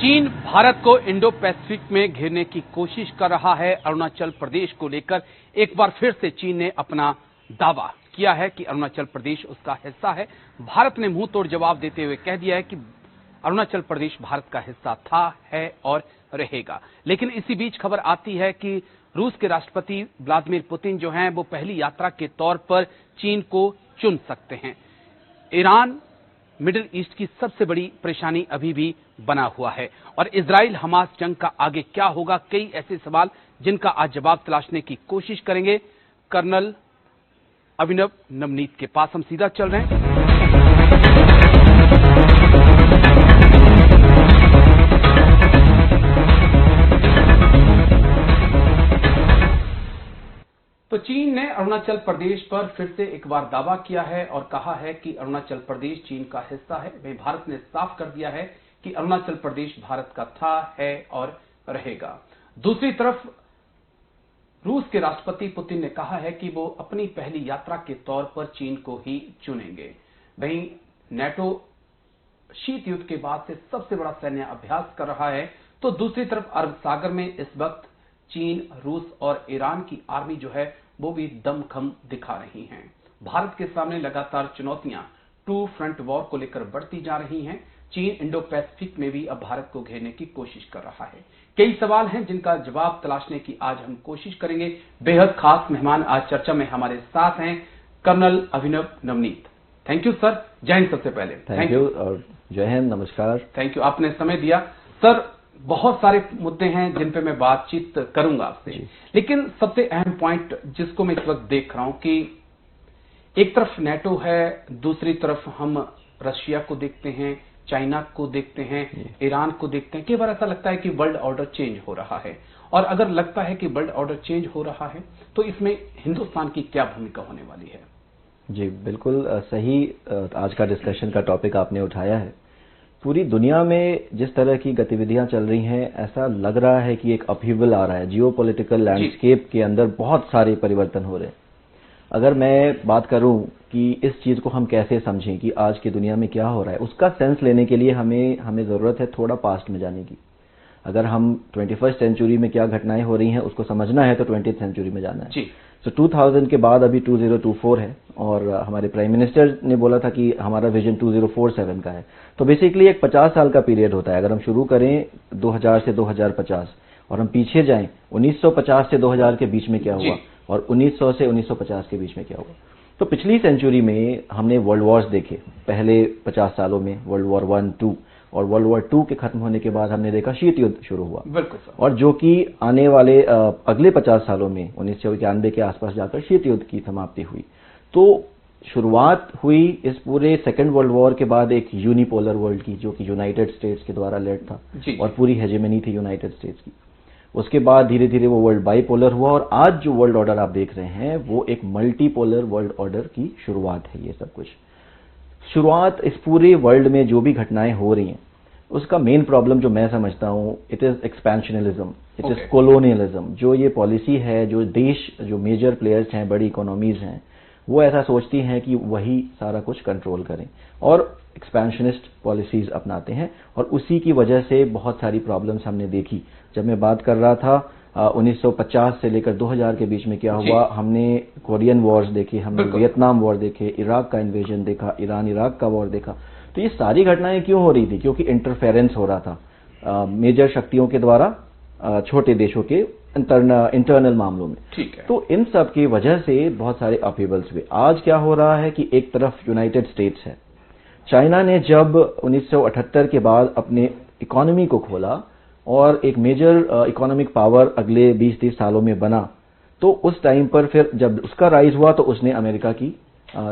चीन भारत को Indo Pacific में घेरने की कोशिश कर रहा है। अरुणाचल प्रदेश को लेकर एक बार फिर से चीन ने अपना दावा किया है कि अरुणाचल प्रदेश उसका हिस्सा है। भारत ने मुंह तोड़ जवाब देते हुए कह दिया है कि अरुणाचल प्रदेश भारत का हिस्सा था, है और रहेगा। लेकिन इसी बीच खबर आती है कि रूस के राष्ट्रपति व्लादिमीर पुतिन जो हैं वो पहली यात्रा के तौर पर चीन को चुन सकते हैं। ईरान मिडिल ईस्ट की सबसे बड़ी परेशानी अभी भी बना हुआ है और इजराइल हमास जंग का आगे क्या होगा, कई ऐसे सवाल जिनका आज जवाब तलाशने की कोशिश करेंगे। कर्नल अभिनव नवनीत के पास हम सीधा चल रहे हैं। तो चीन ने अरुणाचल प्रदेश पर फिर से एक बार दावा किया है और कहा है कि अरुणाचल प्रदेश चीन का हिस्सा है। वहीं भारत ने साफ कर दिया है कि अरुणाचल प्रदेश भारत का था, है और रहेगा। दूसरी तरफ रूस के राष्ट्रपति पुतिन ने कहा है कि वो अपनी पहली यात्रा के तौर पर चीन को ही चुनेंगे। वहीं नेटो शीत युद्ध के बाद से सबसे बड़ा सैन्य अभ्यास कर रहा है, तो दूसरी तरफ अरब सागर में इस वक्त चीन, रूस और ईरान की आर्मी जो है वो भी दमखम दिखा रही हैं। भारत के सामने लगातार चुनौतियां टू फ्रंट वॉर को लेकर बढ़ती जा रही हैं। चीन इंडो पैसिफिक में भी अब भारत को घेरने की कोशिश कर रहा है। कई सवाल हैं जिनका जवाब तलाशने की आज हम कोशिश करेंगे। बेहद खास मेहमान आज चर्चा में हमारे साथ हैं colonel Abhinav Navneet. Thank you sir. जय हिंद। सबसे पहले थैंक यू और जय हिंद, नमस्कार। थैंक यू, आपने समय दिया। सर, बहुत सारे मुद्दे हैं जिन पे मैं बातचीत करूंगा आपसे, लेकिन सबसे अहम पॉइंट जिसको मैं इस वक्त देख रहा हूं कि एक तरफ नेटो है, दूसरी तरफ हम रशिया को देखते हैं, चाइना को देखते हैं, ईरान को देखते हैं। कई बार ऐसा लगता है कि वर्ल्ड ऑर्डर चेंज हो रहा है, और अगर लगता है कि वर्ल्ड ऑर्डर चेंज हो रहा है तो इसमें हिंदुस्तान की क्या भूमिका होने वाली है? जी बिल्कुल सही। आज का डिस्कशन का टॉपिक आपने उठाया है। पूरी दुनिया में जिस तरह की गतिविधियां चल रही हैं, ऐसा लग रहा है कि एक अपहीवल आ रहा है। जियोपॉलिटिकल लैंडस्केप के अंदर बहुत सारे परिवर्तन हो रहे हैं। अगर मैं बात करूं कि इस चीज को हम कैसे समझें कि आज की दुनिया में क्या हो रहा है, उसका सेंस लेने के लिए हमें जरूरत है थोड़ा पास्ट में जाने की। अगर हम 21st सेंचुरी में क्या घटनाएं हो रही हैं उसको समझना है तो 20th सेंचुरी में जाना है। तो 2000 के बाद अभी 2024 है और हमारे प्राइम मिनिस्टर ने बोला था कि हमारा विजन 2047 का है। तो बेसिकली एक 50 साल का पीरियड होता है। अगर हम शुरू करें 2000 से 2050 और हम पीछे जाएं 1950 से 2000 के बीच में क्या हुआ और 1900 से 1950 के बीच में क्या हुआ। तो पिछली सेंचुरी में हमने वर्ल्ड वॉर्स देखे। पहले 50 सालों में वर्ल्ड वॉर 1, 2 और वर्ल्ड वॉर 2 के खत्म होने के बाद हमने देखा शीत युद्ध शुरू हुआ। बिल्कुल सर। और जो कि आने वाले अगले 50 सालों में 1991 के आसपास जाकर शीत युद्ध की समाप्ति हुई। तो शुरुआत हुई इस पूरे सेकेंड वर्ल्ड वॉर के बाद एक यूनिपोलर वर्ल्ड की, जो कि यूनाइटेड स्टेट्स के द्वारा लेड था और पूरी हेजेमनी थी यूनाइटेड स्टेट्स की। उसके बाद धीरे धीरे वो वर्ल्ड बाइपोलर हुआ और आज जो वर्ल्ड ऑर्डर आप देख रहे हैं वो एक मल्टीपोलर वर्ल्ड ऑर्डर की शुरुआत है। ये सब कुछ शुरुआत इस पूरे वर्ल्ड में जो भी घटनाएं हो रही हैं उसका मेन प्रॉब्लम जो मैं समझता हूं, it is expansionalism, it is colonialism. जो ये पॉलिसी है, जो देश, जो मेजर प्लेयर्स हैं, बड़ी इकोनॉमीज हैं, वो ऐसा सोचती हैं कि वही सारा कुछ कंट्रोल करें और एक्सपेंशनिस्ट पॉलिसीज अपनाते हैं। और उसी की वजह से बहुत सारी प्रॉब्लम्स हमने देखी। जब मैं बात कर रहा था 1950 से लेकर 2000 के बीच में क्या हुआ, हमने कोरियन वॉर्स देखे, हमने वियतनाम वॉर देखे, इराक का इन्वेजन देखा, ईरान इराक का वॉर देखा। तो ये सारी घटनाएं क्यों हो रही थी? क्योंकि इंटरफेरेंस हो रहा था मेजर शक्तियों के द्वारा छोटे देशों के इंटरनल मामलों में। ठीक है। तो इन सब की वजह से बहुत सारे अपहीवल्स हुए। आज क्या हो रहा है कि एक तरफ यूनाइटेड स्टेट्स है। चाइना ने जब 1978 के बाद अपने इकोनॉमी को खोला और एक मेजर इकोनॉमिक पावर अगले 20-30 सालों में बना, तो उस टाइम पर फिर जब उसका राइज हुआ तो उसने अमेरिका की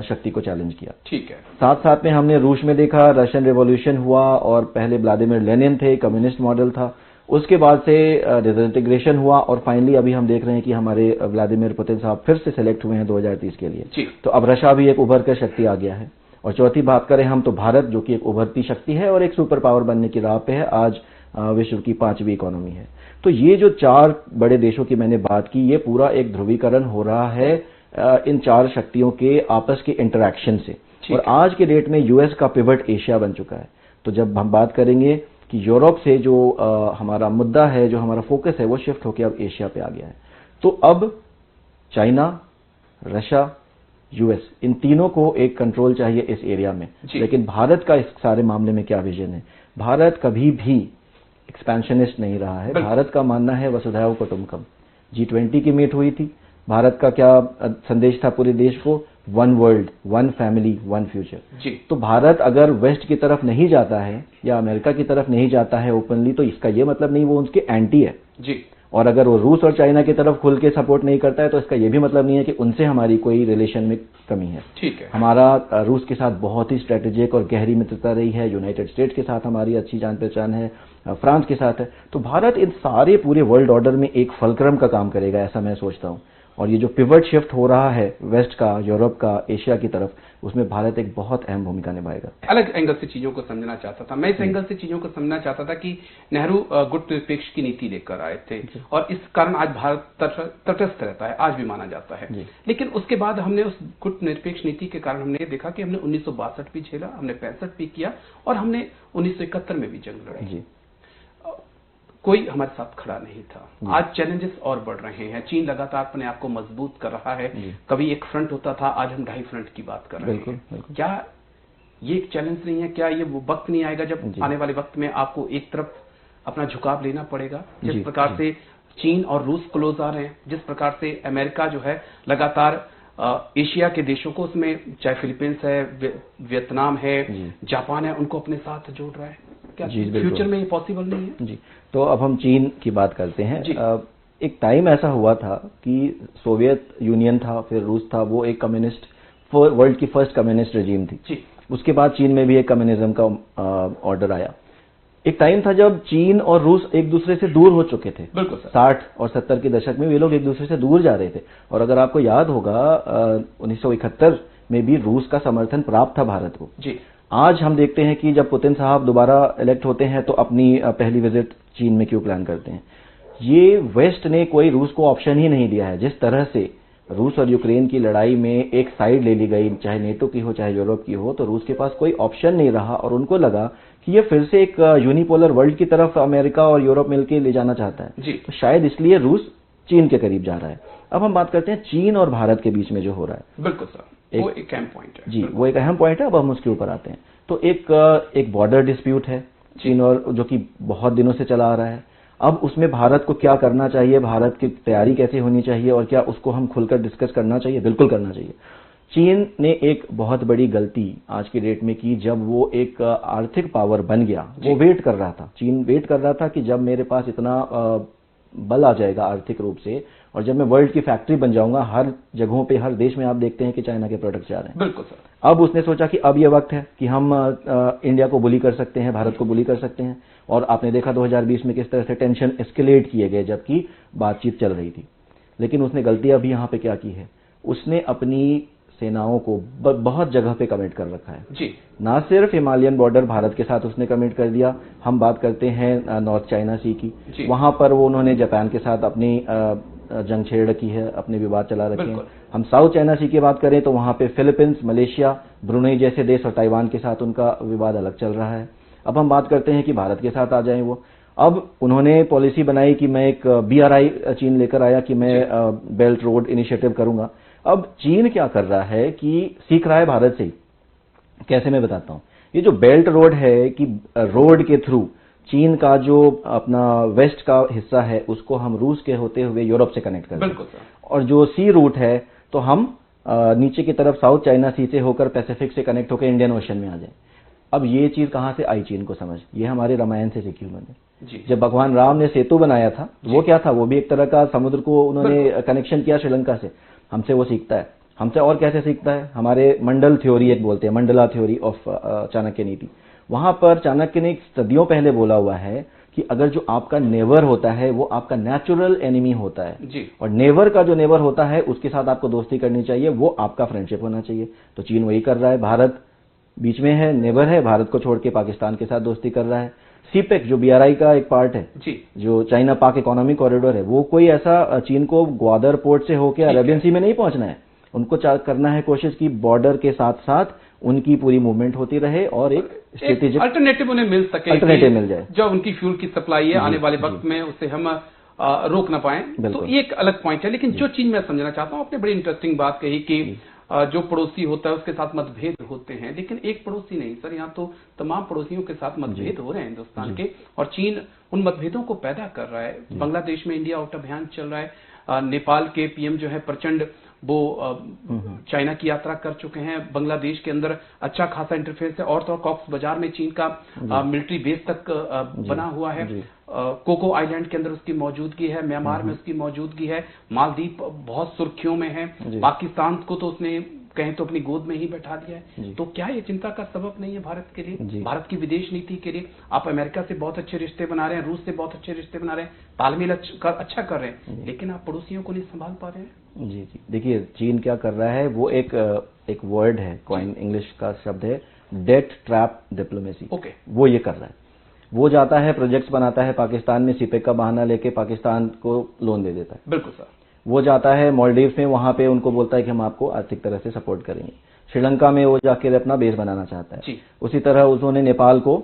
शक्ति को चैलेंज किया। ठीक है। साथ साथ में हमने रूस में देखा, रशियन रेवोल्यूशन हुआ और पहले व्लादिमीर लेनिन थे, कम्युनिस्ट मॉडल था। उसके बाद से डिसइंटीग्रेशन हुआ और फाइनली अभी हम देख रहे हैं कि हमारे व्लादिमीर पुतिन साहब फिर से सिलेक्ट हुए हैं 2030 के लिए। तो अब रशिया भी एक उभर कर शक्ति आ गया है। और चौथी बात करें हम तो भारत, जो कि एक उभरती शक्ति है और एक सुपर पावर बनने की राह पे है, आज विश्व की 5वीं इकोनॉमी है। तो ये जो 4 बड़े देशों की मैंने बात की, ये पूरा एक ध्रुवीकरण हो रहा है इन 4 शक्तियों के आपस के इंटरैक्शन से। और आज के डेट में यूएस का पिवट एशिया बन चुका है। तो जब हम बात करेंगे कि यूरोप से जो हमारा मुद्दा है, जो हमारा फोकस है, वो शिफ्ट होकर अब एशिया पे आ गया है। तो अब चाइना, रशिया, यूएस, इन तीनों को एक कंट्रोल चाहिए इस एरिया में। लेकिन भारत का इस सारे मामले में क्या विजन है? भारत कभी भी एक्सपेंशनिस्ट नहीं रहा है। भारत का मानना है वसुधैव कुटुंबकम। G20 की मीट हुई थी, भारत का क्या संदेश था पूरे देश को? One world, one family, one future. तो भारत अगर वेस्ट की तरफ नहीं जाता है या अमेरिका की तरफ नहीं जाता है ओपनली, तो इसका यह मतलब नहीं वो उनके एंटी है जी। और अगर वो रूस और चाइना की तरफ खुल के सपोर्ट नहीं करता है, तो इसका यह भी मतलब नहीं है कि उनसे हमारी कोई रिलेशन में कमी है। ठीक है, हमारा रूस के साथ बहुत ही स्ट्रेटेजिक और गहरी मित्रता रही है, यूनाइटेड स्टेट्स के साथ हमारी अच्छी जान पहचान है, फ्रांस के साथ है। तो भारत इन सारे पूरे वर्ल्ड ऑर्डर में एक फलक्रम का काम करेगा, ऐसा मैं सोचता हूं। और ये जो पिवट शिफ्ट हो रहा है वेस्ट का, यूरोप का, एशिया की तरफ, उसमें भारत एक बहुत अहम भूमिका निभाएगा। अलग एंगल से चीजों को समझना चाहता था मैं, इस एंगल से चीजों को समझना चाहता था कि नेहरू गुट निरपेक्ष की नीति लेकर आए थे और इस कारण आज भारत तटस्थ रहता है, आज भी माना जाता है। लेकिन उसके बाद हमने उस गुट निरपेक्ष नीति के कारण हमने देखा कि हमने 1962 भी झेला, हमने 65 भी किया और हमने 1971 में भी जंग लड़ी। कोई हमारे साथ खड़ा नहीं था। आज चैलेंजेस और बढ़ रहे हैं, चीन लगातार अपने आप को मजबूत कर रहा है। कभी एक फ्रंट होता था, आज हम 2.5 फ्रंट की बात कर रहे हैं। क्या ये एक चैलेंज नहीं है? क्या ये वो वक्त नहीं आएगा जब आने वाले वक्त में आपको एक तरफ अपना झुकाव लेना पड़ेगा? जिस प्रकार से चीन और रूस क्लोज आ रहे हैं, जिस प्रकार से अमेरिका जो है लगातार एशिया के देशों को, उसमें चाहे फिलीपींस है, वियतनाम है, जापान है, उनको अपने साथ जोड़ रहा है। क्या फ्यूचर में ये पॉसिबल नहीं है? जी, तो अब हम चीन की बात करते हैं। एक टाइम ऐसा हुआ था कि सोवियत यूनियन था, फिर रूस था, वो एक कम्युनिस्ट, वर्ल्ड की फर्स्ट कम्युनिस्ट रेजिम थी जी। उसके बाद चीन में भी एक कम्युनिज्म का ऑर्डर आया। एक टाइम था जब चीन और रूस एक दूसरे से दूर हो चुके थे। बिल्कुल सर। 60 और 70 के दशक में वे लोग एक दूसरे से दूर जा रहे थे। और अगर आपको याद होगा 1971 में भी रूस का समर्थन प्राप्त था भारत को जी। आज हम देखते हैं कि जब पुतिन साहब दोबारा इलेक्ट होते हैं तो अपनी पहली विजिट चीन में क्यों प्लान करते हैं? ये वेस्ट ने कोई रूस को ऑप्शन ही नहीं दिया है। जिस तरह से रूस और यूक्रेन की लड़ाई में एक साइड ले ली गई, चाहे नेटो की हो चाहे यूरोप की हो, तो रूस के पास कोई ऑप्शन नहीं रहा और उनको लगा कि ये फिर से एक यूनिपोलर वर्ल्ड की तरफ अमेरिका और यूरोप मिलकर ले जाना चाहता है जी। तो शायद इसलिए रूस चीन के करीब जा रहा है। अब हम बात करते हैं चीन और भारत के बीच में जो हो रहा है। बिल्कुल सर, वो एक अहम पॉइंट है जी, वो एक अहम पॉइंट है। अब हम उसके ऊपर आते हैं। तो एक बॉर्डर डिस्प्यूट है चीन और, जो कि बहुत दिनों से चला आ रहा है। अब उसमें भारत को क्या करना चाहिए, भारत की तैयारी कैसे होनी चाहिए और क्या उसको हम खुलकर डिस्कस करना चाहिए? बिल्कुल करना चाहिए। चीन ने एक बहुत बड़ी गलती आज की डेट में की जब वो एक आर्थिक पावर बन गया। वो वेट कर रहा था, चीन वेट कर रहा था कि जब मेरे पास इतना बल आ जाएगा आर्थिक रूप से और जब मैं वर्ल्ड की फैक्ट्री बन जाऊंगा, हर जगहों पे, हर देश में आप देखते हैं कि चाइना के प्रोडक्ट्स जा रहे हैं। बिल्कुल सर। अब उसने सोचा कि अब ये वक्त है कि हम इंडिया को बुली कर सकते हैं, भारत को बुली कर सकते हैं। और आपने देखा 2020 में किस तरह से टेंशन एस्केलेट किए गए जबकि बातचीत चल रही थी। लेकिन उसने गलती अभी यहां पे क्या की है? उसने अपनी सेनाओं को बहुत जगह पे कमिट कर रखा है जी। ना सिर्फ हिमालयन बॉर्डर भारत के साथ उसने कमिट कर दिया, हम बात करते हैं नॉर्थ चाइना सी की, वहां पर वो उन्होंने जापान के साथ अपनी जंग छेड़ रखी है, अपने विवाद चला रखे हैं। हम साउथ चाइना सी की बात करें तो वहां पे फिलीपींस, मलेशिया, ब्रुनेई जैसे देश और ताइवान के साथ उनका विवाद अलग चल रहा है। अब हम बात करते हैं कि भारत के साथ आ जाएं वो। अब उन्होंने पॉलिसी बनाई कि मैं एक BRI चीन लेकर आया कि मैं बेल्ट रोड इनिशिएटिव करूंगा। अब चीन क्या कर रहा है कि सीख रहा है भारत से ही। कैसे, मैं बताता हूं। ये जो बेल्ट रोड है कि रोड के थ्रू चीन का जो अपना वेस्ट का हिस्सा है उसको हम रूस के होते हुए यूरोप से कनेक्ट करते हैं। और जो सी रूट है तो हम नीचे की तरफ साउथ चाइना सी से होकर पैसिफिक से कनेक्ट होकर इंडियन ओशन में आ जाए। अब ये चीज कहां से आई चीन को समझ? ये हमारे रामायण से सीखी उन्होंने। जब भगवान राम ने सेतु बनाया था वो क्या था? वो भी एक तरह का समुद्र को उन्होंने कनेक्शन किया श्रीलंका से। हमसे वो सीखता है। हमसे और कैसे सीखता है? हमारे मंडल थ्योरी एक बोलते हैं, मंडला थ्योरी ऑफ चाणक्य नीति। वहां पर चाणक्य ने सदियों पहले बोला हुआ है कि अगर जो आपका नेवर होता है वो आपका नेचुरल एनिमी होता है जी। और नेवर का जो नेवर होता है उसके साथ आपको दोस्ती करनी चाहिए, वो आपका फ्रेंडशिप होना चाहिए। तो चीन वही कर रहा है। भारत बीच में है, नेवर है, भारत को छोड़ के पाकिस्तान के साथ दोस्ती कर रहा है। सीपेक जो BRI का एक पार्ट है जी, जो चाइना पाक इकोनॉमिक कॉरिडोर है, वो कोई ऐसा चीन को ग्वादर पोर्ट से होकर अरेबियन सी में नहीं पहुंचना है। उनको करना है कोशिश की बॉर्डर के साथ साथ उनकी पूरी मूवमेंट होती रहे और एक स्ट्रेटेजिक अल्टरनेटिव उन्हें मिल सके, अल्टरनेटिव मिल जाए। जो उनकी फ्यूल की सप्लाई है आने वाले वक्त में उससे हम रोक ना पाए, तो ये एक अलग पॉइंट है। लेकिन जो चीज मैं समझना चाहता हूं, आपने बड़ी इंटरेस्टिंग बात कही कि जो पड़ोसी होता है उसके साथ मतभेद होते हैं, लेकिन एक पड़ोसी नहीं सर, यहाँ तो तमाम पड़ोसियों के साथ मतभेद हो रहे हैं हिंदुस्तान के, और चीन उन मतभेदों को पैदा कर रहा है। बांग्लादेश में इंडिया आउट अभियान चल रहा है, नेपाल के पीएम जो है प्रचंड वो चाइना की यात्रा कर चुके हैं, बांग्लादेश के अंदर अच्छा खासा इंटरफेस है, और तो कॉक्स बाजार में चीन का मिलिट्री बेस तक बना हुआ है, कोको आइलैंड के अंदर उसकी मौजूदगी है, म्यांमार में उसकी मौजूदगी है, मालदीव बहुत सुर्खियों में है, पाकिस्तान को तो उसने कहें तो अपनी गोद में ही बैठा दिया है। तो क्या ये चिंता का सबब नहीं है भारत के लिए, भारत की विदेश नीति के लिए? आप अमेरिका से बहुत अच्छे रिश्ते बना रहे हैं, रूस से बहुत अच्छे रिश्ते बना रहे हैं, तालमेल अच्छा कर रहे हैं, लेकिन आप पड़ोसियों को नहीं संभाल पा रहे हैं। जी जी, देखिए चीन क्या कर रहा है, वो एक वर्ड है, कॉइन इंग्लिश का शब्द है, डेट ट्रैप डिप्लोमेसी। वो ये कर रहा है, वो जाता है प्रोजेक्ट्स बनाता है पाकिस्तान में, सीपेक का बहाना लेके पाकिस्तान को लोन दे देता है। बिल्कुल सर। वो जाता है मालदीव्स में, वहां पे उनको बोलता है कि हम आपको आर्थिक तरह से सपोर्ट करेंगे। श्रीलंका में वो जाके अपना बेस बनाना चाहता है। उसी तरह उन्होंने नेपाल को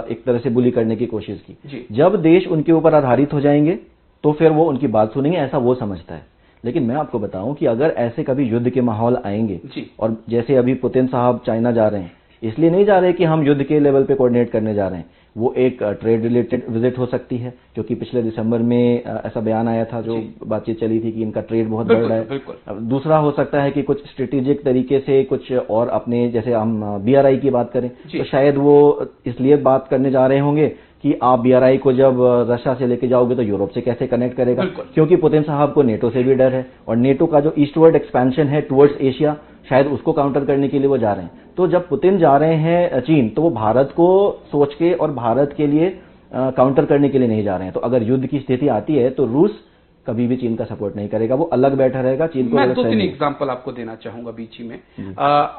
एक तरह से बुली करने की कोशिश की। जब देश उनके ऊपर आधारित हो जाएंगे तो फिर वो उनकी बात सुनेंगे, ऐसा वो समझता है। लेकिन मैं आपको बताऊं कि अगर ऐसे कभी युद्ध के माहौल आएंगे, और जैसे अभी पुतिन साहब चाइना जा रहे हैं, इसलिए नहीं जा रहे कि हम युद्ध के लेवल पे कोऑर्डिनेट करने जा रहे हैं, वो एक ट्रेड रिलेटेड विजिट हो सकती है, क्योंकि पिछले दिसंबर में ऐसा बयान आया था, जो बातचीत चली थी कि इनका ट्रेड बहुत बढ़ रहा है। दूसरा हो सकता है कि कुछ स्ट्रेटेजिक तरीके से कुछ और अपने, जैसे हम बीआरआई की बात करें तो शायद वो इसलिए बात करने जा रहे होंगे कि आप बीआरआई को जब रशिया से लेके जाओगे तो यूरोप से कैसे कनेक्ट करेगा, क्योंकि पुतिन साहब को नेटो से भी डर है, और नेटो का जो ईस्टवर्ड एक्सपेंशन है टुवर्ड्स एशिया, शायद उसको काउंटर करने के लिए वो जा रहे हैं। तो जब पुतिन जा रहे हैं चीन, तो वो भारत को सोच के और भारत के लिए काउंटर करने के लिए नहीं जा रहे हैं। तो अगर युद्ध की स्थिति आती है तो रूस कभी भी चीन का सपोर्ट नहीं करेगा, वो अलग बैठा रहेगा। चीन को मैं 2-3 एग्जांपल आपको देना चाहूंगा बीच ही में।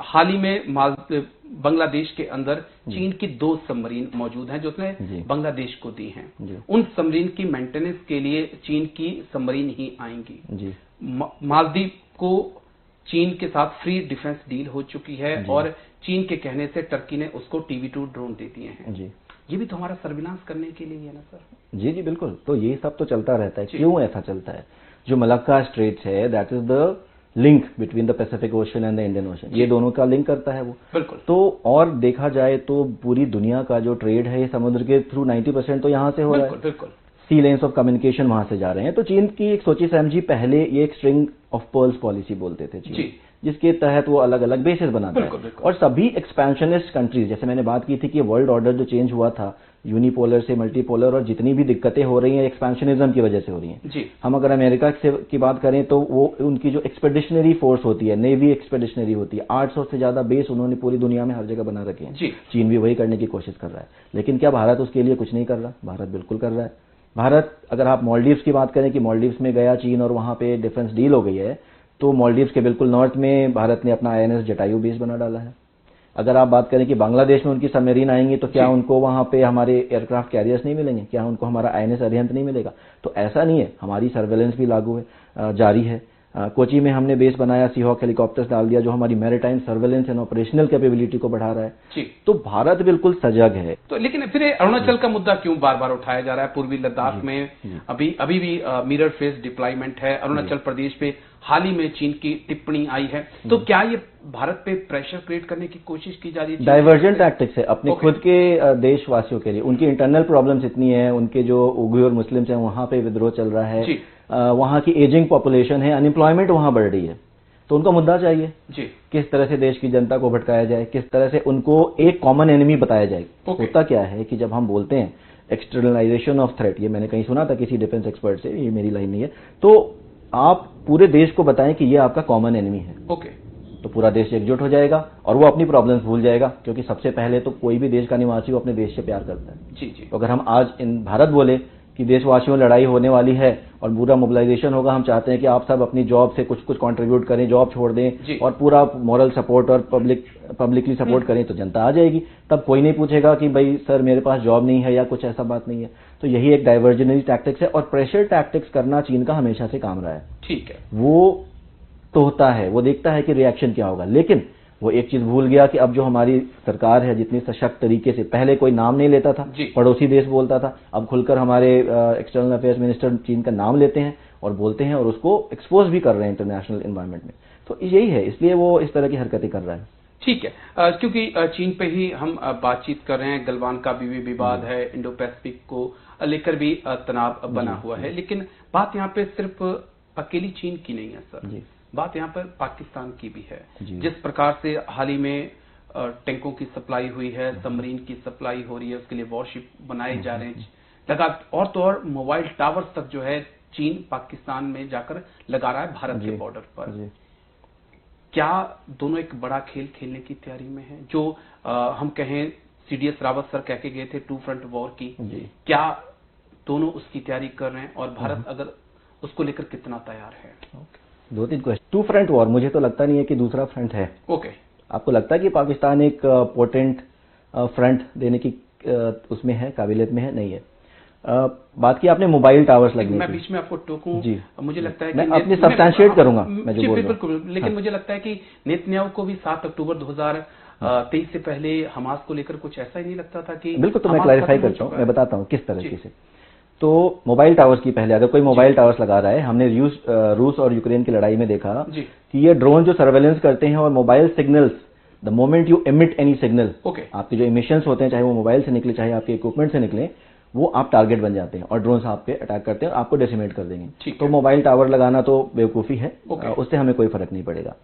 हाल ही में बांग्लादेश के अंदर चीन की 2 सबमरीन मौजूद हैं जो उसने बांग्लादेश को दी हैं। उन सबमरीन की मेंटेनेंस के लिए चीन की सबमरीन ही आएंगी। मालदीव को चीन के साथ फ्री डिफेंस डील हो चुकी है, और चीन के कहने से टर्की ने उसको TB2 ड्रोन दे दिए हैं। ये भी तो हमारा सर्विलांस करने के लिए है ना सर? जी जी बिल्कुल। तो ये सब तो चलता रहता है। क्यों ऐसा चलता है? जो मलक्का स्ट्रेट्स है, that is the link between the Pacific ocean and the Indian ocean, ये दोनों का लिंक करता है वो। बिल्कुल। तो और देखा जाए तो पूरी दुनिया का जो ट्रेड है समुद्र के थ्रू 90% तो यहाँ से हो रहा है। बिल्कुल। सी लेन्स ऑफ कम्युनिकेशन वहां से जा रहे हैं। तो चीन की एक सोची समझी पहले ये एक स्ट्रिंग ऑफ पर्ल्स पॉलिसी बोलते थे चीन, जिसके तहत वो अलग अलग बेसिस बनाता है। और सभी एक्सपेंशनिस्ट कंट्रीज, जैसे मैंने बात की थी कि वर्ल्ड ऑर्डर जो चेंज हुआ था यूनिपोलर से मल्टीपोलर, और जितनी भी दिक्कतें हो रही हैं एक्सपेंशनिज्म की वजह से हो रही हैं। हम अगर अमेरिका की बात करें तो वो उनकी जो एक्सपेडिशनरी फोर्स होती है, नेवी एक्सपेडिशनरी होती है, 800 से ज्यादा बेस उन्होंने पूरी दुनिया में हर जगह बना रखे हैं। चीन भी वही करने की कोशिश कर रहा है। लेकिन क्या भारत उसके लिए कुछ नहीं कर रहा? भारत बिल्कुल कर रहा है। भारत, अगर आप मालदीव्स की बात करें कि मालदीव्स में गया चीन और वहां पे डिफेंस डील हो गई है, तो मालदीव्स के बिल्कुल नॉर्थ में भारत ने अपना INS जटायु बेस बना डाला है। अगर आप बात करें कि बांग्लादेश में उनकी सबमरीन आएंगी तो क्या उनको वहां पे हमारे एयरक्राफ्ट कैरियर्स नहीं मिलेंगे? क्या उनको हमारा INS अरिहंत नहीं मिलेगा? तो ऐसा नहीं है, हमारी सर्वेलेंस भी लागू है, जारी है। कोची में हमने बेस बनाया, सीहॉक हेलीकॉप्टर्स डाल दिया, जो हमारी maritime surveillance and operational capability को बढ़ा रहा है। तो भारत बिल्कुल सजग है। तो लेकिन फिर अरुणाचल का मुद्दा क्यों बार बार उठाया जा रहा है? पूर्वी लद्दाख में अभी भी मिरर फेस डिप्लॉयमेंट है। अरुणाचल प्रदेश पे हाल ही में चीन की टिप्पणी आई है। तो क्या ये भारत पे प्रेशर क्रिएट करने की कोशिश की जा रही है? डाइवर्जेंट टैक्टिक्स है अपने खुद के देशवासियों के लिए। उनकी इंटरनल प्रॉब्लम्स इतनी है, उनके जो उइघुर मुस्लिम्स हैं वहां पे विद्रोह चल रहा है, वहां की एजिंग पॉपुलेशन है, अनएम्प्लॉयमेंट वहां बढ़ रही है, तो उनका मुद्दा चाहिए किस तरह से देश की जनता को भटकाया जाए, किस तरह से उनको एक कॉमन एनिमी बताया जाए। होता क्या है कि जब हम बोलते हैं एक्सटर्नलाइजेशन ऑफ थ्रेट, ये मैंने कहीं सुना था किसी डिफेंस एक्सपर्ट से, ये मेरी लाइन नहीं है, तो आप पूरे देश को बताएं कि ये आपका कॉमन एनिमी है। तो पूरा देश एकजुट हो जाएगा और वो अपनी प्रॉब्लम्स भूल जाएगा, क्योंकि सबसे पहले तो कोई भी देश का निवासी वो अपने देश से प्यार करता है। तो अगर हम आज इन भारत बोले कि देशवासियों लड़ाई होने वाली है और पूरा मोबिलाइजेशन होगा, हम चाहते हैं कि आप सब अपनी जॉब से कुछ कंट्रीब्यूट करें, जॉब छोड़ दें और पूरा मॉरल सपोर्ट और पब्लिकली सपोर्ट करें, तो जनता आ जाएगी। तब कोई नहीं पूछेगा कि भाई सर मेरे पास जॉब नहीं है या कुछ ऐसा बात नहीं है। तो यही एक डाइवर्जनरी टैक्टिक्स है, और प्रेशर टैक्टिक्स करना चीन का हमेशा से काम रहा है। ठीक है, वो तो होता है, वो देखता है कि रिएक्शन क्या होगा। लेकिन वो एक चीज भूल गया कि अब जो हमारी सरकार है जितनी सशक्त तरीके से, पहले कोई नाम नहीं लेता था, पड़ोसी देश बोलता था, अब खुलकर हमारे एक्सटर्नल अफेयर्स मिनिस्टर चीन का नाम लेते हैं और बोलते हैं और उसको एक्सपोज भी कर रहे हैं इंटरनेशनल एनवायरनमेंट में। तो यही है, इसलिए वो इस तरह की हरकतें कर रहा है। ठीक है, क्योंकि चीन पे ही हम बातचीत कर रहे हैं, गलवान का भी विवाद है, इंडो पैसिफिक को लेकर भी तनाव बना हुआ है, लेकिन बात यहाँ पे सिर्फ अकेली चीन की नहीं है सर, बात यहाँ पर पाकिस्तान की भी है। जिस प्रकार से हाल ही में टैंकों की सप्लाई हुई है, सबमरीन की सप्लाई हो रही है, उसके लिए वॉरशिप बनाए जा रहे हैं लगातार, और तो और मोबाइल टावर्स तक जो है चीन पाकिस्तान में जाकर लगा रहा है भारत के बॉर्डर पर। क्या दोनों एक बड़ा खेल खेलने की तैयारी में है, जो हम कहें सीडीएस रावत सर कह के गए थे टू फ्रंट वॉर की, क्या दोनों उसकी तैयारी कर रहे हैं और भारत अगर उसको लेकर कितना तैयार है? दो तीन क्वेश्चन। टू फ्रंट वॉर, मुझे तो लगता नहीं है कि दूसरा फ्रंट है। ओके, आपको लगता है कि पाकिस्तान एक पोटेंट फ्रंट देने की उसमें है, काबिलियत में है? नहीं है। बात की आपने मोबाइल टावर्स लगने की, मैं बीच में आपको टोकूं, मुझे लगता है कि मैं अपनी सब्सटैंशिएट करूंगा मैं जो बोल रहा हूं, लेकिन मुझे लगता है कि नेतन्याहू को भी 7 अक्टूबर 2023 से पहले हमास को लेकर कुछ ऐसा ही नहीं लगता था कि बिल्कुल। तो मैं क्लैरिफाई करता हूं, मैं बताता हूं किस तरीके से। तो मोबाइल टावर्स की पहले, अगर कोई मोबाइल टावर्स लगा रहा है, हमने रूस और यूक्रेन की लड़ाई में देखा कि ये ड्रोन जो सर्वेलेंस करते हैं और mobile signals, the moment you emit any signal, आपके जो इमिशंस होते हैं, चाहे वो मोबाइल से निकले चाहे आपके इक्विपमेंट से निकले, वो आप टारगेट बन जाते हैं और ड्रोन आप पे अटैक करते हैं और आपको डेसिमेट कर देंगे। तो मोबाइल टावर लगाना तो बेवकूफ़ी है, उससे हमें कोई फर्क नहीं पड़ेगा।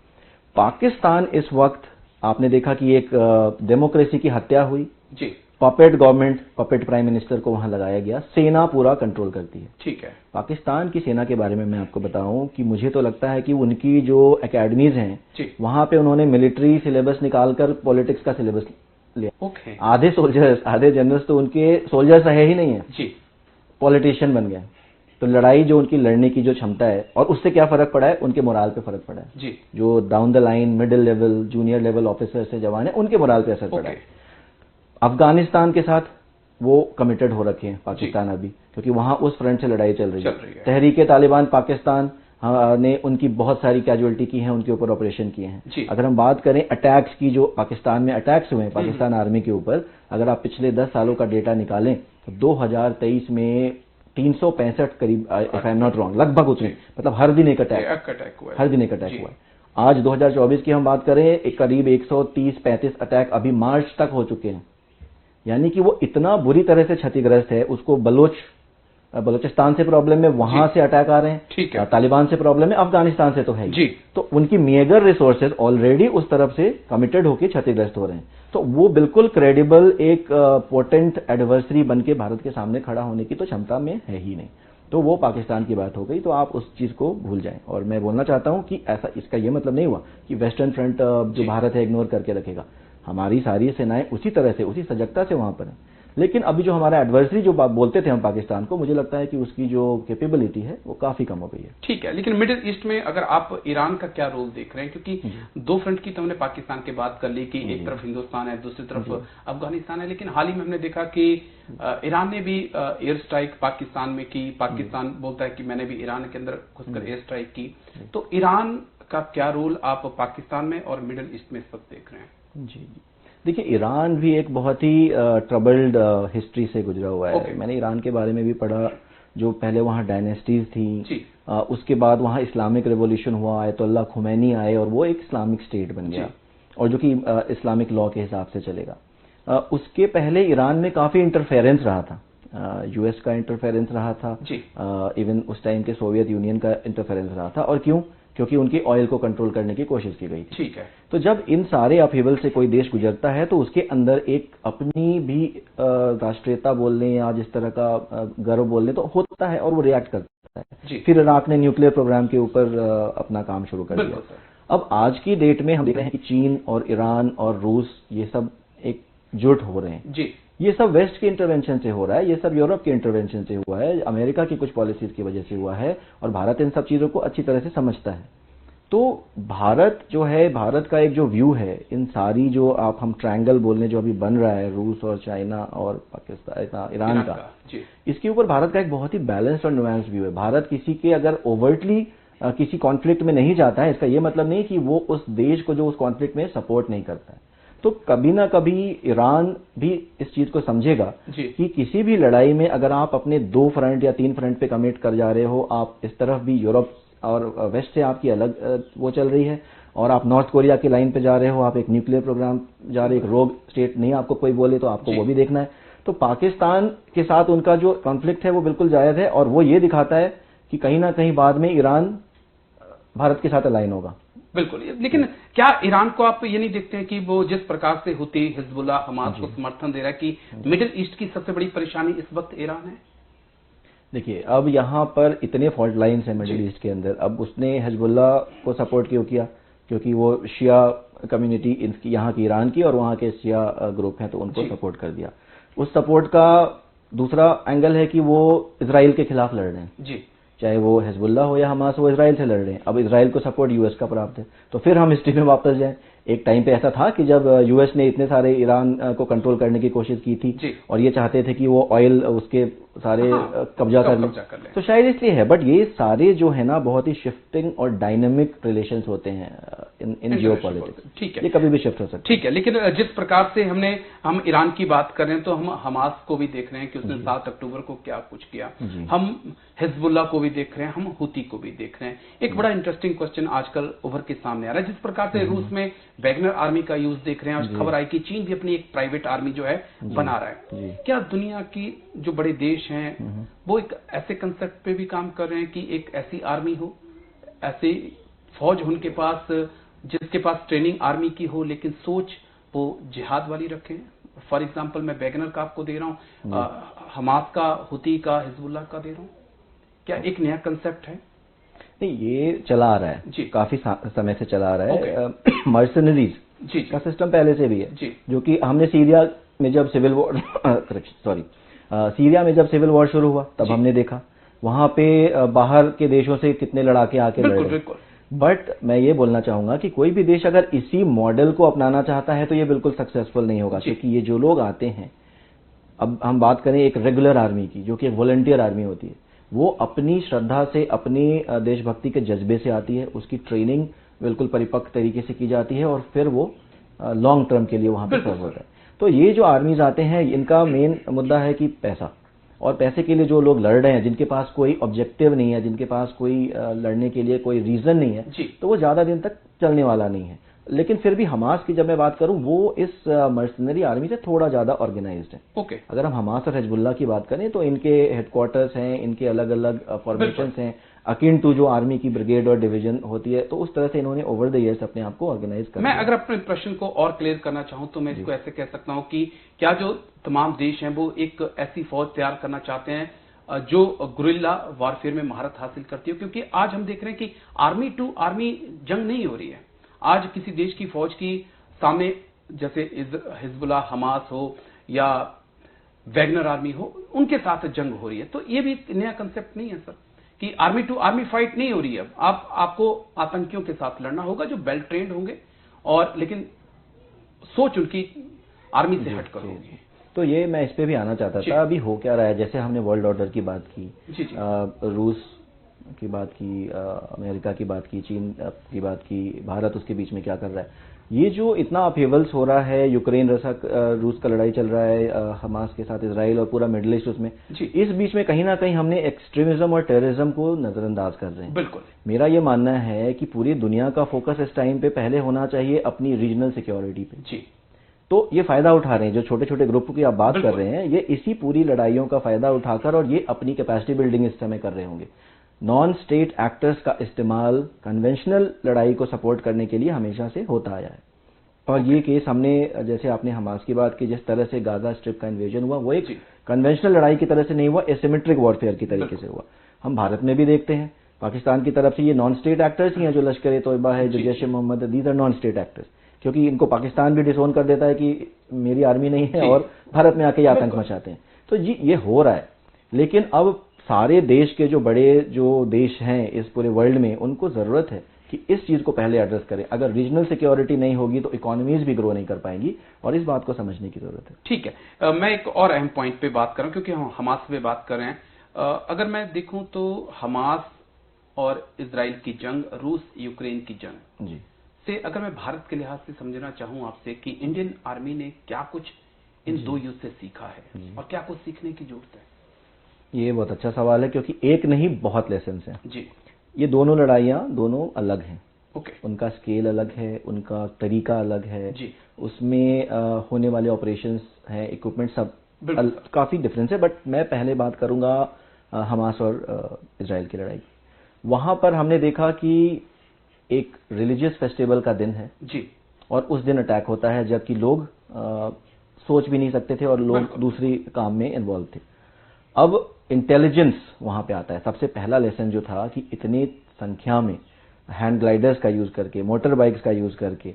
पाकिस्तान इस वक्त आपने देखा कि एक डेमोक्रेसी की हत्या हुई, puppet government, puppet prime minister को वहां लगाया गया, सेना पूरा कंट्रोल करती है। ठीक है। पाकिस्तान की सेना के बारे में मैं आपको बताऊं कि मुझे तो लगता है कि उनकी जो एकेडमीज हैं वहां पे उन्होंने मिलिट्री सिलेबस निकालकर पॉलिटिक्स का सिलेबस लिया। आधे सोल्जर्स, आधे जनरल्स तो उनके सोल्जर्स रहे ही नहीं है, पॉलिटिशियन बन गए। तो लड़ाई जो उनकी लड़ने की जो क्षमता है, और उससे क्या फर्क पड़ा है, उनके मोराल पे फर्क पड़ा है। जो down the line middle level junior level officers से जवान है, उनके मोराल पे असर पड़ा है। अफगानिस्तान के साथ वो कमिटेड हो रखे हैं पाकिस्तान अभी, क्योंकि वहां उस फ्रंट से लड़ाई चल रही है। तहरीके तालिबान पाकिस्तान ने उनकी बहुत सारी कैजुअल्टी की है, उनके ऊपर ऑपरेशन किए हैं। अगर हम बात करें अटैक्स की, जो पाकिस्तान में अटैक्स हुए हैं पाकिस्तान आर्मी के ऊपर, अगर आप पिछले 10 सालों का डेटा निकालें तो 2023 में 365 करीब, if I am not wrong, लगभग उतने, मतलब हर दिन एक अटैक हुआ है। आज 2024 की हम बात करें, एक करीब 130-35 अटैक अभी मार्च तक हो चुके हैं। यानी कि वो इतना बुरी तरह से क्षतिग्रस्त है, उसको बलोचिस्तान से प्रॉब्लम है, वहां से अटैक आ रहे हैं, तालिबान से प्रॉब्लम है, अफगानिस्तान से तो है ही। तो उनकी मेजर रिसोर्सेज ऑलरेडी उस तरफ से कमिटेड होकर क्षतिग्रस्त हो रहे हैं। तो वो बिल्कुल क्रेडिबल एक पोटेंट एडवर्सरी बन के भारत के सामने खड़ा होने की तो क्षमता में है ही नहीं। तो वो पाकिस्तान की बात हो गई, तो आप उस चीज को भूल जाएं। और मैं बोलना चाहता हूं कि ऐसा, इसका ये मतलब नहीं हुआ कि वेस्टर्न फ्रंट जो भारत है इग्नोर करके रखेगा। हमारी सारी सेनाएं उसी तरह से, उसी सजगता से वहां पर है। लेकिन अभी जो हमारा एडवर्सरी जो बोलते थे हम पाकिस्तान को, मुझे लगता है कि उसकी जो कैपेबिलिटी है वो काफी कम हो गई है। ठीक है, लेकिन मिडिल ईस्ट में अगर आप ईरान का क्या रोल देख रहे हैं, क्योंकि दो फ्रंट की तो हमने पाकिस्तान की बात कर ली कि एक तरफ हिंदुस्तान है, दूसरी तरफ अफगानिस्तान है, लेकिन हाल ही में हमने देखा कि ईरान ने भी एयर स्ट्राइक पाकिस्तान में की। पाकिस्तान बोलता है कि मैंने भी ईरान के अंदर घुसकर एयर स्ट्राइक की। तो ईरान का क्या रोल आप पाकिस्तान में और मिडिल ईस्ट में इस वक्त देख रहे हैं? जी, देखिए, ईरान भी एक बहुत ही ट्रबल्ड हिस्ट्री से गुजरा हुआ है। मैंने ईरान के बारे में भी पढ़ा, जो पहले वहाँ डायनेस्टीज थी, उसके बाद वहाँ इस्लामिक रेवोल्यूशन हुआ, आयतुल्लाह खुमैनी आए और वो एक इस्लामिक स्टेट बन गया, और जो कि इस्लामिक लॉ के हिसाब से चलेगा। उसके पहले ईरान में काफी इंटरफेरेंस रहा था, यूएस का इंटरफेरेंस रहा था, इवन उस टाइम के सोवियत यूनियन का इंटरफेरेंस रहा था। और क्यों? क्योंकि उनकी ऑयल को कंट्रोल करने की कोशिश की गई थी। ठीक है। तो जब इन सारे अपहीवल से कोई देश गुजरता है तो उसके अंदर एक अपनी भी राष्ट्रीयता बोल लें या जिस तरह का गर्व बोल लें तो होता है, और वो रिएक्ट करता है। फिर इराक ने न्यूक्लियर प्रोग्राम के ऊपर अपना काम शुरू कर दिया। अब आज की डेट में हम देख रहे हैं कि चीन और ईरान और रूस ये सब एकजुट हो रहे हैं। ये सब वेस्ट के इंटरवेंशन से हो रहा है, ये सब यूरोप के इंटरवेंशन से हुआ है, अमेरिका की कुछ पॉलिसीज की वजह से हुआ है, और भारत इन सब चीजों को अच्छी तरह से समझता है। तो भारत जो है, भारत का एक जो व्यू है, इन सारी जो हम ट्रायंगल बोलने जो अभी बन रहा है, रूस और चाइना और पाकिस्तान, ईरान का, इसके ऊपर भारत का एक बहुत ही बैलेंस्ड और न्यूएंस्ड व्यू है। भारत किसी के अगर ओवर्टली किसी कॉन्फ्लिक्ट में नहीं जाता है, इसका ये मतलब नहीं कि वो उस देश को जो उस कॉन्फ्लिक्ट में सपोर्ट नहीं करता है। तो कभी ना कभी ईरान भी इस चीज को समझेगा कि किसी भी लड़ाई में अगर आप अपने 2 फ्रंट या 3 फ्रंट पे कमिट कर जा रहे हो, आप इस तरफ भी यूरोप और वेस्ट से आपकी अलग वो चल रही है, और आप नॉर्थ कोरिया की लाइन पे जा रहे हो, आप एक न्यूक्लियर प्रोग्राम जा रहे हो, एक रोग स्टेट नहीं आपको कोई बोले तो आपको वो भी देखना है। तो पाकिस्तान के साथ उनका जो कॉन्फ्लिक्ट है वो बिल्कुल जायज है, और वो ये दिखाता है कि कहीं ना कहीं बाद में ईरान भारत के साथ अलाइन होगा। बिल्कुल, लेकिन क्या ईरान को आप ये नहीं देखते हैं कि वो जिस प्रकार से हुती, हिजबुल्लाह, हमास को समर्थन दे रहा है कि मिडिल ईस्ट की सबसे बड़ी परेशानी इस वक्त ईरान है? देखिए, अब यहाँ पर इतने फॉल्ट लाइन्स हैं मिडिल ईस्ट के अंदर। अब उसने हिजबुल्लाह को सपोर्ट क्यों किया? क्योंकि वो शिया कम्युनिटी यहाँ की ईरान की और वहाँ के शिया ग्रुप हैं, तो उनको सपोर्ट कर दिया। उस सपोर्ट का दूसरा एंगल है कि वो इजराइल के खिलाफ लड़ रहे हैं जी, चाहे वो हिजबुल्लाह हो या हमास, वो इजराइल से लड़ रहे हैं। अब इजराइल को सपोर्ट यूएस का प्राप्त है। तो फिर हम हिस्ट्री में वापस जाएं, एक टाइम पे ऐसा था कि जब यूएस ने इतने सारे ईरान को कंट्रोल करने की कोशिश की थी और ये चाहते थे कि वो ऑयल उसके सारे कब्जा कर लें, तो शायद इसलिए है। बट ये सारे जो है ना बहुत ही शिफ्टिंग और डायनेमिक रिलेशंस होते हैं इन जियोपॉलिटिक्स। ठीक है, ये कभी भी शिफ्ट हो सकता है। ठीक है, लेकिन जिस प्रकार से हम ईरान की बात कर रहे हैं, तो हम हमास को भी देख रहे हैं कि उसने 7 अक्टूबर को क्या कुछ किया, हम हिजबुल्लाह को भी देख रहे हैं, हम हुती को भी देख रहे हैं। एक बड़ा इंटरेस्टिंग क्वेश्चन आजकल उभर के सामने आ रहा है, जिस प्रकार से रूस में वैगनर आर्मी का यूज देख रहे हैं, और खबर आई कि चीन भी अपनी एक प्राइवेट आर्मी जो है बना रहा है। क्या दुनिया की जो बड़े देश हैं वो एक ऐसे कंसेप्ट पे भी काम कर रहे हैं कि एक ऐसी आर्मी हो, ऐसी फौज उनके पास जिसके पास ट्रेनिंग आर्मी की हो, लेकिन सोच वो जिहाद वाली रखें? फॉर एग्जाम्पल मैं वैगनर का आपको दे रहा हूँ, हमास का, हुती का, हिजबुल्लाह का दे रहा हूँ। क्या एक नया कंसेप्ट है? नहीं, ये चला आ रहा है, काफी समय से चला आ रहा है। मर्सनरीज का सिस्टम पहले से भी है, जो कि हमने सीरिया में जब सिविल वॉर सीरिया में जब सिविल वॉर शुरू हुआ तब हमने देखा वहां पे बाहर के देशों से कितने लड़ाके आके लड़े। बट मैं ये बोलना चाहूंगा कि कोई भी देश अगर इसी मॉडल को अपनाना चाहता है तो ये बिल्कुल सक्सेसफुल नहीं होगा, क्योंकि ये जो लोग आते हैं, अब हम बात करें एक रेगुलर आर्मी की, जो कि एक वॉलंटियर आर्मी होती है, वो अपनी श्रद्धा से, अपनी देशभक्ति के जज्बे से आती है, उसकी ट्रेनिंग बिल्कुल परिपक्व तरीके से की जाती है, और फिर वो लॉन्ग टर्म के लिए वहां पर सर्व होता है। तो ये जो आर्मीज आते हैं, इनका मेन मुद्दा है कि पैसा, और पैसे के लिए जो लोग लड़ रहे हैं, जिनके पास कोई ऑब्जेक्टिव नहीं है, जिनके पास कोई लड़ने के लिए कोई रीजन नहीं है, तो वो ज्यादा दिन तक चलने वाला नहीं है। लेकिन फिर भी हमास की जब मैं बात करूं, वो इस मर्सनरी आर्मी से थोड़ा ज्यादा ऑर्गेनाइज्ड है। अगर हम हमास और हिजबुल्लाह की बात करें तो इनके हेडक्वार्टर्स हैं, इनके अलग अलग फॉर्मेशंस हैं, अकिन टू जो आर्मी की ब्रिगेड और डिवीजन होती है, तो उस तरह से इन्होंने ओवर द इयर्स अपने आप को ऑर्गेनाइज कर। मैं अगर अपने प्रश्न को और क्लियर करना चाहूं तो मैं इसको ऐसे कह सकता हूं कि क्या जो तमाम देश हैं वो एक ऐसी फौज तैयार करना चाहते हैं जो गुरिल्ला वॉरफेयर में महारत हासिल करती हो? क्योंकि आज हम देख रहे हैं कि आर्मी टू आर्मी जंग नहीं हो रही है। आज किसी देश की फौज की सामने, जैसे हिजबुल्लाह, हमास हो या वैगनर आर्मी हो, उनके साथ जंग हो रही है। तो ये भी एक नया कंसेप्ट नहीं है सर, कि आर्मी टू आर्मी फाइट नहीं हो रही है। आपको आतंकियों के साथ लड़ना होगा जो वेल ट्रेंड होंगे, और लेकिन सोच उनकी आर्मी से हटकर होगी। तो ये मैं इस पे भी आना चाहता था। अभी हो क्या रहा है, जैसे हमने वर्ल्ड ऑर्डर की बात की, रूस की बात की, अमेरिका की बात की, चीन की बात की, भारत उसके बीच में क्या कर रहा है। ये जो इतना अपहेवल्स हो रहा है, यूक्रेन रूस का लड़ाई चल रहा है, हमास के साथ इजराइल और पूरा मिडिल ईस्ट, उसमें इस बीच में कहीं ना कहीं हमने एक्सट्रीमिज्म और टेररिज्म को नजरअंदाज कर रहे हैं। बिल्कुल, मेरा ये मानना है कि पूरी दुनिया का फोकस इस टाइम पे पहले होना चाहिए अपनी रीजनल सिक्योरिटी पे। तो ये फायदा उठा रहे हैं, जो छोटे छोटे ग्रुप की आप बात कर रहे हैं, ये इसी पूरी लड़ाइयों का फायदा उठाकर, और ये अपनी कैपेसिटी बिल्डिंग इस समय कर रहे होंगे। नॉन स्टेट एक्टर्स का इस्तेमाल कन्वेंशनल लड़ाई को सपोर्ट करने के लिए हमेशा से होता आया है। और ये केस हमने, जैसे आपने हमास की बात की, जिस तरह से गाजा स्ट्रिप का इन्वेजन हुआ, वो एक कन्वेंशनल लड़ाई की तरह से नहीं हुआ, एसिमेट्रिक वॉरफेयर की तरीके से हुआ। हम भारत में भी देखते हैं, पाकिस्तान की तरफ से ये नॉन स्टेट एक्टर्स ही हैं, जो लश्कर-ए-तोयबा है, जो Jaish-e-Mohammed, these are non state actors, क्योंकि इनको पाकिस्तान भी डिसोन कर देता है कि मेरी आर्मी नहीं है, और भारत में आके आतंक मचाते हैं। तो ये हो रहा है। लेकिन अब सारे देश के जो बड़े जो देश हैं इस पूरे वर्ल्ड में, उनको जरूरत है कि इस चीज को पहले एड्रेस करें। अगर रीजनल सिक्योरिटी नहीं होगी तो इकोनॉमीज भी ग्रो नहीं कर पाएंगी, और इस बात को समझने की जरूरत है। ठीक है, मैं एक और अहम पॉइंट पे बात कर रहा हूं, क्योंकि हम हमास पे बात कर रहे हैं। अगर मैं देखूं तो हमास और इजराइल की जंग, रूस यूक्रेन की जंग जी से अगर मैं भारत के लिहाज से समझना चाहूं आपसे कि इंडियन आर्मी ने क्या कुछ इन दो युद्ध से सीखा है और क्या कुछ सीखने की जरूरत है? ये बहुत अच्छा सवाल है, क्योंकि एक नहीं बहुत लेसन हैं। जी। ये दोनों लड़ाइयाँ दोनों अलग हैं। ओके। उनका स्केल अलग है, उनका तरीका अलग है जी। उसमें होने वाले ऑपरेशंस हैं, इक्विपमेंट सब काफ़ी डिफरेंस है। बट मैं पहले बात करूंगा हमास और इजराइल की लड़ाई। वहाँ पर हमने देखा कि एक रिलीजियस फेस्टिवल का दिन है जी, और उस दिन अटैक होता है, जबकि लोग सोच भी नहीं सकते थे और लोग दूसरी काम में इन्वॉल्व थे। अब इंटेलिजेंस वहाँ पे आता है। सबसे पहला लेसन जो था कि इतनी संख्या में हैंड ग्लाइडर्स का यूज़ करके, मोटर बाइक्स का यूज़ करके,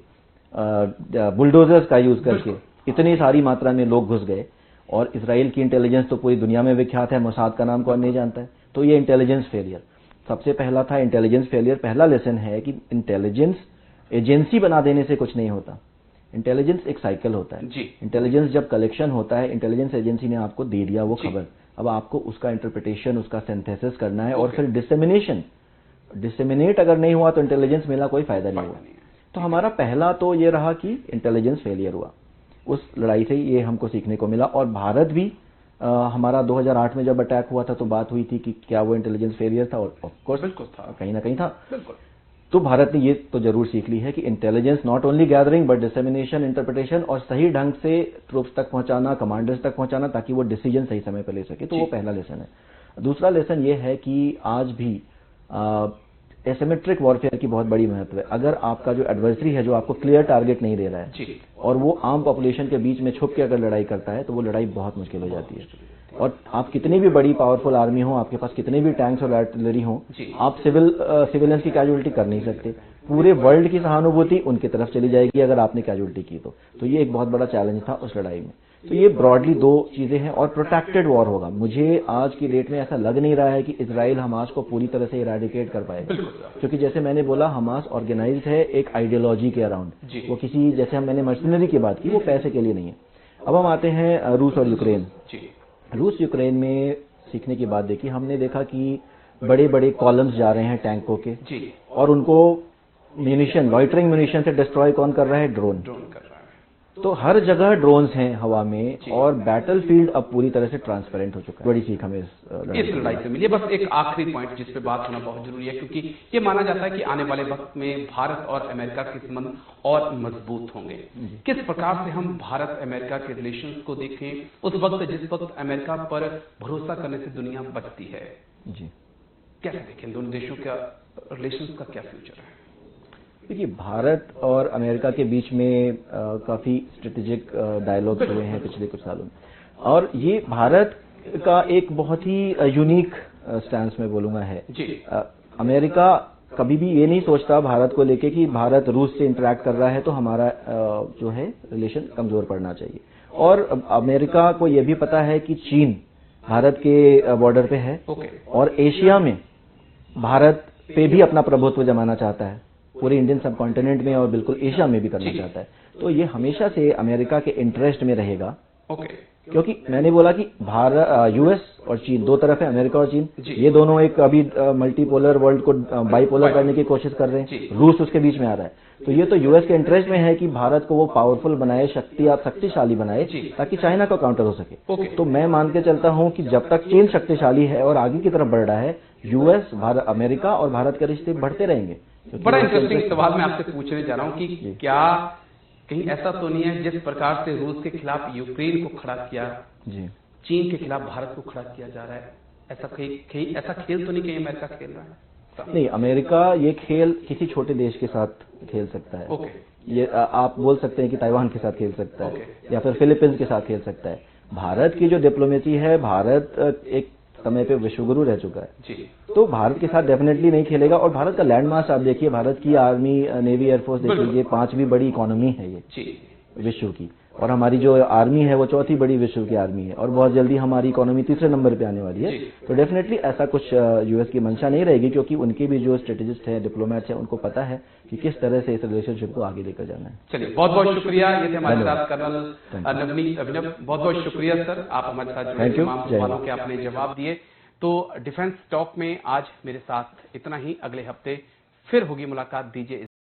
बुलडोजर्स का यूज़ करके इतनी सारी मात्रा में लोग घुस गए। और इसराइल की इंटेलिजेंस तो पूरी दुनिया में विख्यात है, मोसाद का नाम कौन नहीं जानता है। तो ये इंटेलिजेंस फेलियर सबसे पहला था। इंटेलिजेंस फेलियर पहला लेसन है कि इंटेलिजेंस एजेंसी बना देने से कुछ नहीं होता। इंटेलिजेंस एक साइकिल होता है। इंटेलिजेंस जब कलेक्शन होता है, इंटेलिजेंस एजेंसी ने आपको दे दिया वो खबर, अब आपको उसका इंटरप्रिटेशन, उसका सिंथेसिस करना है और फिर डिसेमिनेट अगर नहीं हुआ तो इंटेलिजेंस मिला कोई फायदा नहीं हुआ। तो हमारा पहला तो ये रहा कि इंटेलिजेंस फेलियर हुआ। उस लड़ाई से ये हमको सीखने को मिला। और भारत भी हमारा 2008 में जब अटैक हुआ था तो बात हुई थी कि क्या वो इंटेलिजेंस फेलियर था, और ऑफ कोर्स कहीं ना कहीं था। तो भारत ने ये तो जरूर सीख ली है कि intelligence not only gathering but dissemination, interpretation और सही ढंग से ट्रूप्स तक पहुंचाना, कमांडर्स तक पहुंचाना, ताकि वो डिसीजन सही समय पर ले सके। तो वो पहला लेसन है। दूसरा लेसन ये है कि आज भी एसिमेट्रिक वॉरफेयर की बहुत बड़ी महत्व है। अगर आपका जो एडवर्सरी है, जो आपको क्लियर टारगेट नहीं दे रहा है और वो आम पॉपुलेशन के बीच में छुप के अगर लड़ाई करता है तो वो लड़ाई बहुत मुश्किल हो जाती है। और आप कितनी भी बड़ी पावरफुल आर्मी हो, आपके पास कितने भी टैंक्स और आर्टिलरी हो, आप सिविलियंस की कैजुअलिटी कर नहीं सकते। पूरे वर्ल्ड की सहानुभूति उनकी तरफ चली जाएगी अगर आपने कैजुअलिटी की तो ये एक बहुत बड़ा चैलेंज था उस लड़ाई में। तो ये ब्रॉडली दो चीजें हैं। और प्रोटेक्टेड वॉर होगा। मुझे आज की डेट में ऐसा लग नहीं रहा है कि इजराइल हमास को पूरी तरह से इरेडिकेट कर पाएगा, क्योंकि जैसे मैंने बोला हमास ऑर्गेनाइज्ड है एक आइडियोलॉजी के अराउंड। वो किसी, जैसे मैंने मर्सनरी की बात की, वो पैसे के लिए नहीं है। अब हम आते हैं रूस और यूक्रेन। रूस यूक्रेन में सीखने की बात देखी, हमने देखा कि बड़े बड़े कॉलम्स जा रहे हैं टैंकों के और उनको म्यूनिशन, लॉइटरिंग म्यूनिशन से डिस्ट्रॉय कौन कर रहा है? ड्रोन। तो हर जगह ड्रोन्स हैं हवा में और बैटलफील्ड अब पूरी तरह से ट्रांसपेरेंट हो चुका है। बड़ी सीख हमें इस लड़ाई से मिली। बस एक आखिरी पॉइंट जिस पे बात होना बहुत जरूरी है, क्योंकि ये माना जाता है कि आने वाले वक्त में भारत और अमेरिका के संबंध और मजबूत होंगे। किस प्रकार से हम भारत अमेरिका के रिलेशंस को देखें उस वक्त जिस वक्त अमेरिका पर भरोसा करने से दुनिया बचती है? जी, कैसे देखें दोनों देशों का रिलेशंस का क्या फ्यूचर है? देखिए, भारत और अमेरिका के बीच में काफी स्ट्रेटेजिक डायलॉग हुए हैं पिछले कुछ सालों में, और ये भारत का एक बहुत ही यूनिक स्टैंस में बोलूंगा है। अमेरिका कभी भी ये नहीं सोचता भारत को लेके कि भारत रूस से इंटरेक्ट कर रहा है तो हमारा जो है रिलेशन कमजोर पड़ना चाहिए। और अमेरिका को ये भी पता है कि चीन भारत के बॉर्डर पे है और एशिया में भारत पे भी अपना प्रभुत्व जमाना चाहता है, पूरे इंडियन सब कॉन्टिनेंट में और बिल्कुल एशिया में भी करना चाहता है। तो ये हमेशा से अमेरिका के इंटरेस्ट में रहेगा। क्योंकि मैंने बोला कि भारत, यूएस और चीन दो तरफ है, अमेरिका और चीन, ये दोनों एक अभी मल्टीपोलर वर्ल्ड को बाइपोलर करने की कोशिश कर रहे हैं। रूस उसके बीच में आ रहा है। तो ये तो यूएस के इंटरेस्ट में है कि भारत को वो पावरफुल बनाए, शक्तिशाली बनाए, ताकि चाइना का काउंटर हो सके। तो मैं मान के चलता हूं कि जब तक चीन शक्तिशाली है और आगे की तरफ बढ़ रहा है, यूएस, अमेरिका और भारत के रिश्ते बढ़ते रहेंगे। बड़ा इंटरेस्टिंग सवाल मैं आपसे पूछने जा रहा हूं कि क्या कहीं ऐसा तो नहीं है जिस प्रकार से रूस के खिलाफ यूक्रेन को खड़ा किया, चीन के खिलाफ भारत को खड़ा किया जा रहा है, ऐसा खेल तो नहीं कहीं अमेरिका खेल रहा है? नहीं, अमेरिका ये खेल किसी छोटे देश के साथ खेल सकता है। ये आप बोल सकते हैं कि ताइवान के साथ खेल सकता है या फिर फिलीपींस के साथ खेल सकता है। भारत की जो डिप्लोमेसी है, भारत एक समय पे विश्वगुरु रह चुका है, तो भारत के साथ डेफिनेटली नहीं खेलेगा। और भारत का लैंड मास आप देखिए, भारत की आर्मी, नेवी, एयरफोर्स देख लीजिए, 5वीं बड़ी इकोनॉमी है ये विश्व की, और हमारी जो आर्मी है वो 4थी बड़ी विश्व की आर्मी है, और बहुत जल्दी हमारी इकोनॉमी 3रे नंबर पे आने वाली है। तो डेफिनेटली ऐसा कुछ यूएस की मंशा नहीं रहेगी, क्योंकि उनके भी जो स्ट्रेटेजिस्ट हैं, डिप्लोमेट्स हैं, उनको पता है कि किस तरह से इस रिलेशनशिप को आगे लेकर जाना है। चलिए, बहुत बहुत शुक्रिया। ये थे हमारे साथ कर्नल नवनीत अभिनव। बहुत बहुत शुक्रिया सर, आप हमारे साथ जुड़े, तमाम सवालों के आपने जवाब दिए। तो डिफेंस टॉक में आज मेरे साथ इतना ही। अगले हफ्ते फिर होगी मुलाकात। दीजिए